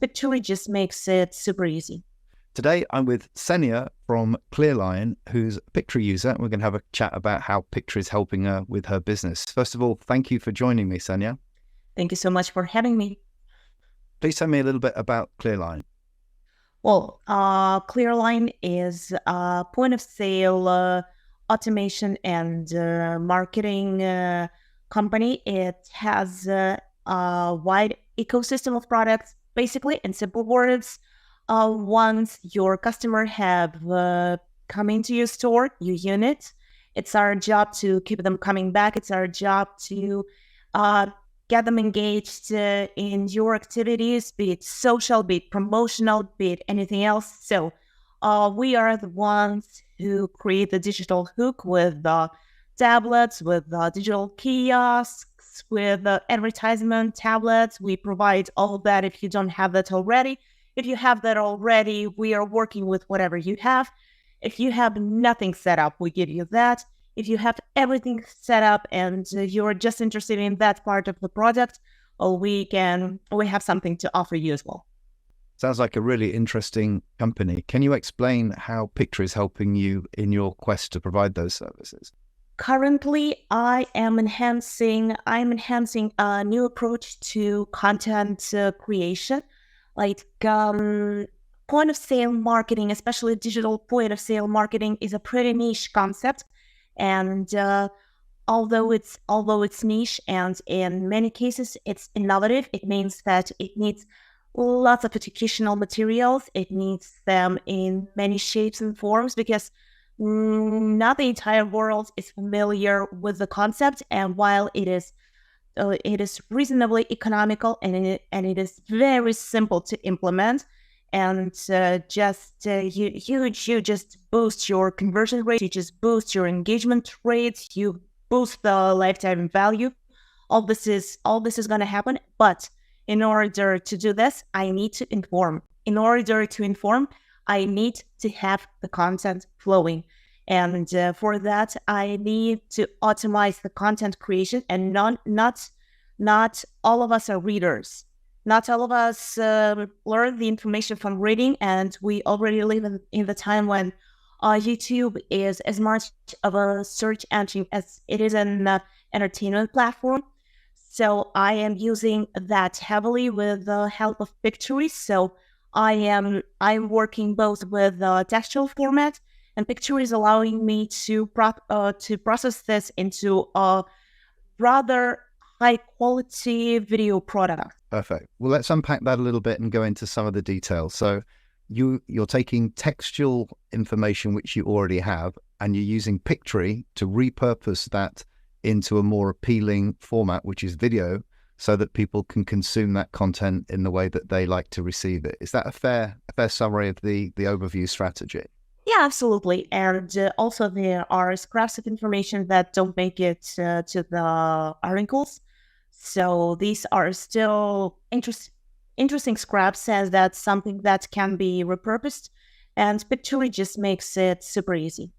Pictory just makes it super easy. Today, I'm with Kseniia from ClearLine, who's a Pictory user. We're going to have a chat about how Pictory is helping her with her business. First of all, thank you for joining me, Kseniia. Thank you so much for having me. Please tell me a little bit about ClearLine. Well, ClearLine is a point of sale automation and marketing company. It has a wide ecosystem of products. Basically, in simple words, once your customer have come into your store, your unit, it's our job to keep them coming back. It's our job to get them engaged in your activities, be it social, be it promotional, be it anything else. So we are the ones who create the digital hook with tablets, with digital kiosks, with advertisement tablets. We provide all of that if you don't have that already. If you have that already, we are working with whatever you have. If you have nothing set up, we give you that. If you have everything set up and you're just interested in that part of the product, we have something to offer you as well. Sounds like a really interesting company. Can you explain how Pictory is helping you in your quest to provide those services? Currently, I'm enhancing a new approach to content creation, like point of sale marketing, especially digital point of sale marketing, is a pretty niche concept. And although it's niche and in many cases it's innovative, it means that it needs lots of educational materials. It needs them in many shapes and forms because not the entire world is familiar with the concept. And while it is reasonably economical and it is very simple to implement, and you just boost your conversion rate, you just boost your engagement rates, you boost the lifetime value. All this is going to happen. But in order to do this, I need to inform. In order to inform, I need to have the content flowing. And for that, I need to optimize the content creation. And not all of us are readers. Not all of us learn the information from reading, and we already live in the time when YouTube is as much of a search engine as it is an entertainment platform. So I am using that heavily with the help of Pictory. So I'm working both with the textual format, and Pictory is allowing me to process this into a rather high-quality video product. Perfect. Well, let's unpack that a little bit and go into some of the details. So you're taking textual information which you already have, and you're using Pictory to repurpose that into a more appealing format, which is video, so that people can consume that content in the way that they like to receive it. Is that a fair summary of the overview strategy? Yeah, absolutely. And also there are scraps of information that don't make it to the articles. So these are still interesting scraps, and that's something that can be repurposed. And Pictory just makes it super easy.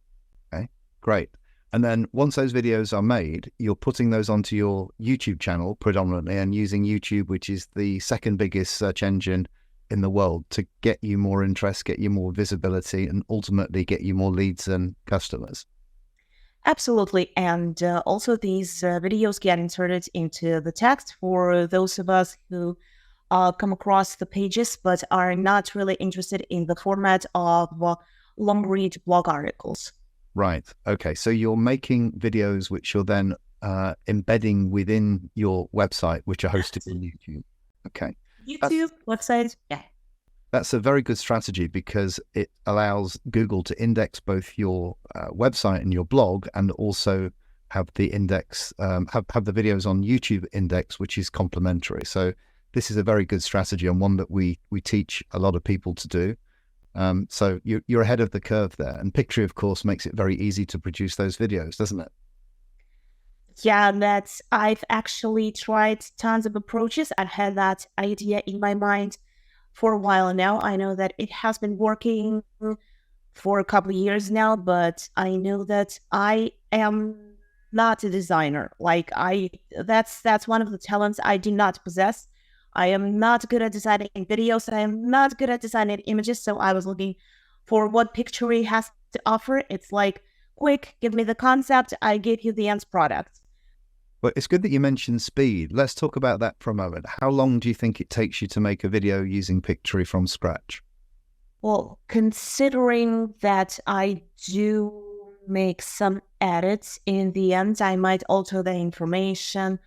Okay, great. And then once those videos are made, you're putting those onto your YouTube channel predominantly, and using YouTube, which is the second biggest search engine in the world, to get you more interest, get you more visibility, and ultimately get you more leads and customers. Absolutely. And also these videos get inserted into the text for those of us who come across the pages but are not really interested in the format of long read blog articles. Right. Okay. So you're making videos which you're then embedding within your website, which are hosted on YouTube. Okay. YouTube, website, yeah. That's a very good strategy because it allows Google to index both your website and your blog, and also have the index, have the videos on YouTube index, which is complementary. So this is a very good strategy, and one that we teach a lot of people to do. So you're ahead of the curve there. And Pictory, of course, makes it very easy to produce those videos, doesn't it? Yeah, I've actually tried tons of approaches. I've had that idea in my mind for a while now. I know that it has been working for a couple of years now, but I know that I am not a designer. That's one of the talents I do not possess. I am not good at designing videos. I am not good at designing images. So I was looking for what Pictory has to offer. It's like, quick, give me the concept. I give you the end product. But it's good that you mentioned speed. Let's talk about that for a moment. How long do you think it takes you to make a video using Pictory from scratch? Well, considering that I do make some edits in the end, I might alter the information,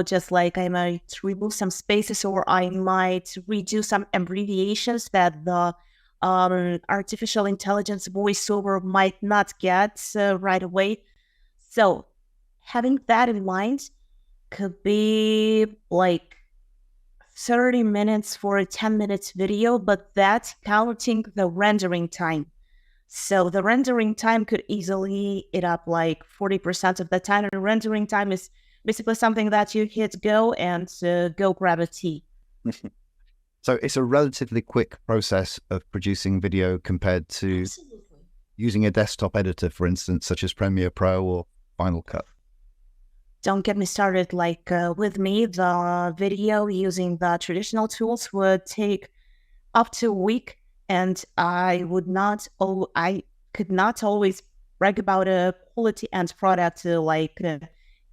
just like I might remove some spaces, or I might redo some abbreviations that the artificial intelligence voiceover might not get right away. So having that in mind, could be like 30 minutes for a 10 minutes video, but that's counting the rendering time. So the rendering time could easily eat up like 40% of the time. And rendering time is basically something that you hit go and go grab a tea. So it's a relatively quick process of producing video compared to Absolutely. using a desktop editor, for instance, such as Premiere Pro or Final Cut. Don't get me started. Like with me, the video using the traditional tools would take up to a week, and I could not always brag about a quality end product.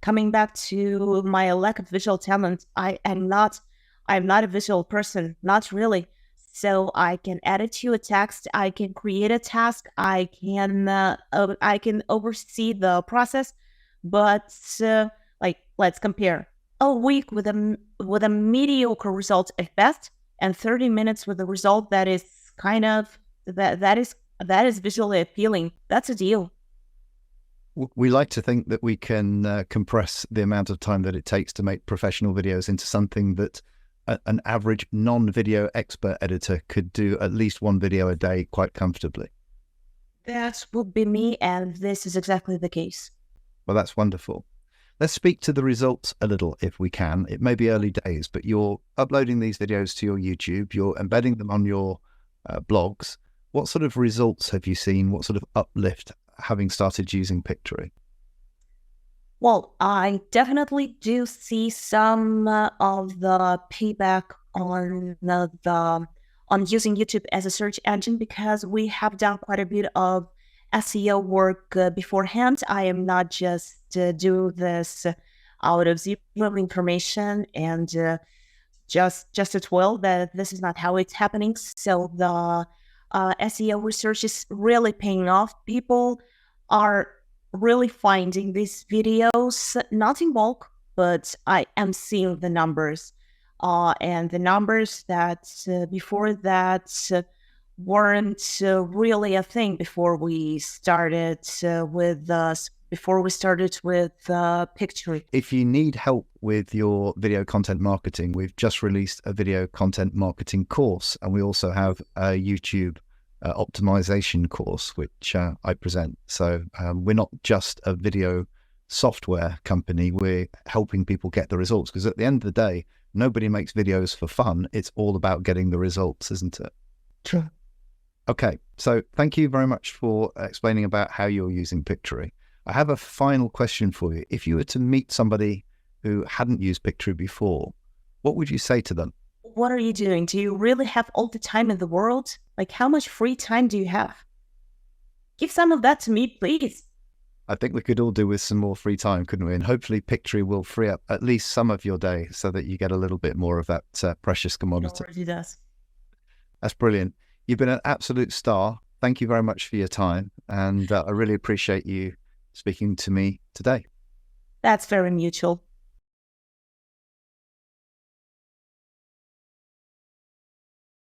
Coming back to my lack of visual talent, I'm not a visual person, not really. So I can edit to a text, I can create a task, I can oversee the process, but let's compare a week with a mediocre result at best, and 30 minutes with a result that is kind of that is visually appealing. That's a deal. We like to think that we can compress the amount of time that it takes to make professional videos into something that an average non-video expert editor could do at least one video a day quite comfortably. That would be me, and this is exactly the case. Well, that's wonderful. Let's speak to the results a little if we can. It may be early days, but you're uploading these videos to your YouTube, you're embedding them on your blogs. What sort of results have you seen? What sort of uplift having started using Pictory? Well, I definitely do see some of the payback on on using YouTube as a search engine, because we have done quite a bit of SEO work beforehand. I am not just doing this out of zero information and just at will. That this is not how it's happening. So the SEO research is really paying off. People are really finding these videos, not in bulk, but I am seeing the numbers. And the numbers that before that weren't really a thing before we started with Pictory. If you need help with your video content marketing, we've just released a video content marketing course, and we also have a YouTube optimization course, which I present. So we're not just a video software company, we're helping people get the results, because at the end of the day, nobody makes videos for fun. It's all about getting the results, isn't it? True. Okay, so thank you very much for explaining about how you're using Pictory. I have a final question for you. If you were to meet somebody who hadn't used Pictory before, what would you say to them? What are you doing? Do you really have all the time in the world? Like, how much free time do you have? Give some of that to me, please. I think we could all do with some more free time, couldn't we? And hopefully Pictory will free up at least some of your day so that you get a little bit more of that precious commodity. It already does. That's brilliant. You've been an absolute star. Thank you very much for your time. And I really appreciate you speaking to me today. That's very mutual.